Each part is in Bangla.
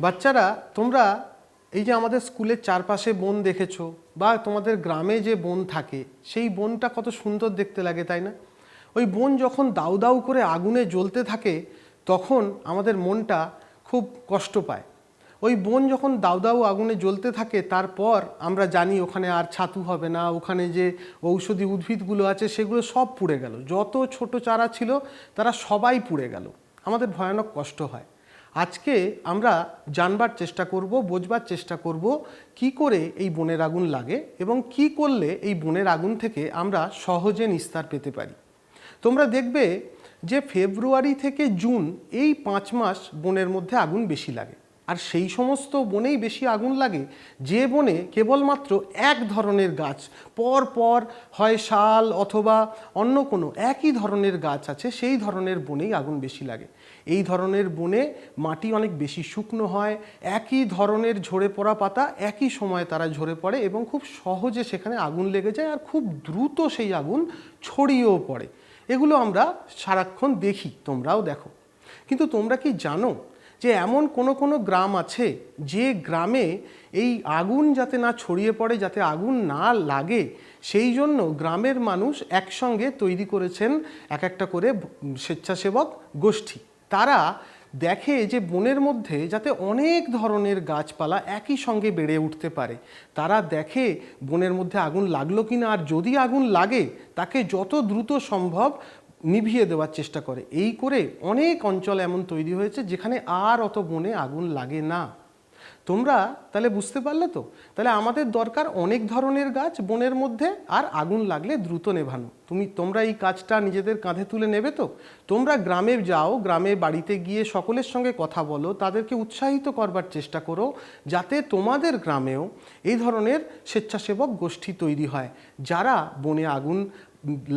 বাচ্চারা, তোমরা এই যে আমাদের স্কুলের চারপাশে বন দেখেছো বা তোমাদের গ্রামে যে বন থাকে, সেই বনটা কত সুন্দর দেখতে লাগে, তাই না? ওই বন যখন দাউ দাউ করে আগুনে জ্বলতে থাকে তখন আমাদের মনটা খুব কষ্ট পায়। ওই বন যখন দাউ দাউ আগুনে জ্বলতে থাকে তারপর আমরা জানি ওখানে আর ছাতু হবে না, ওখানে যে ঔষধি উদ্ভিদগুলো আছে সেগুলো সব পুড়ে গেল, যত ছোট চারা ছিল তারা সবাই পুড়ে গেল। আমাদের ভয়ানক কষ্ট হয়। আজকে আমরা জানবার চেষ্টা করব, বোঝবার চেষ্টা করব কি করে এই বনের আগুন লাগে এবং কি করলে এই বনের আগুন থেকে আমরা সহজে নিস্তার পেতে পারি। তোমরা দেখবে যে ফেব্রুয়ারি থেকে জুন এই 5 মাস বনের মধ্যে আগুন বেশি লাগে। আর সেই সমস্ত বনেই বেশি আগুন লাগে যে বনে কেবলমাত্র এক ধরনের গাছ পর পর হয় শাল অথবা অন্য কোনো একই ধরনের গাছ আছে, সেই ধরনের বনেই আগুন বেশি লাগে। এই ধরনের বনে মাটি অনেক বেশি শুকনো হয়, একই ধরনের ঝরে পড়া পাতা একই সময় তারা ঝরে পড়ে এবং খুব সহজে সেখানে আগুন লেগে যায় আর খুব দ্রুত সেই আগুন ছড়িয়েও পড়ে। এগুলো আমরা সারাক্ষণ দেখি, তোমরাও দেখো। কিন্তু তোমরা কি জানো যে এমন কোনো কোনো গ্রাম আছে যে গ্রামে এই আগুন যাতে না ছড়িয়ে পড়ে, যাতে আগুন না লাগে, সেই জন্য গ্রামের মানুষ একসঙ্গে তৈরি করেছেন এক একটা করে স্বেচ্ছাসেবক গোষ্ঠী। তারা দেখে যে বনের মধ্যে যাতে অনেক ধরনের গাছপালা একই সঙ্গে বেড়ে উঠতে পারে। তারা দেখে বনের মধ্যে আগুন লাগলো কিনা, আর যদি আগুন লাগে তাকে যত দ্রুত সম্ভব নিভিয়ে দেওয়ার চেষ্টা করে। এই করে অনেক অঞ্চল এমন তৈরি হয়েছে যেখানে আর অত বনে আগুন লাগে না। তোমরা তাহলে বুঝতে পারলে তো? তাহলে আমাদের দরকার অনেক ধরনের গাছ বনের মধ্যে, আর আগুন লাগলে দ্রুত নেভানো। তোমরা এই কাজটা নিজেদের কাঁধে তুলে নেবে তো? তোমরা গ্রামে যাও, গ্রামে বাড়িতে গিয়ে সকলের সঙ্গে কথা বলো, তাদেরকে উৎসাহিত করবার চেষ্টা করো যাতে তোমাদের গ্রামেও এই ধরনের স্বেচ্ছাসেবক গোষ্ঠী তৈরি হয় যারা বনে আগুন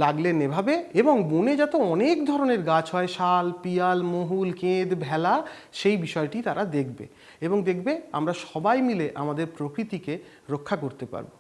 লাগলে নেভাবে এবং বনে যাতে অনেক ধরনের গাছ হয়, শাল, পিয়াল, মহুল, কেঁদ, ভেলা, সেই বিষয়টি তারা দেখবে এবং দেখবে আমরা সবাই মিলে আমাদের প্রকৃতিকে রক্ষা করতে পারবো।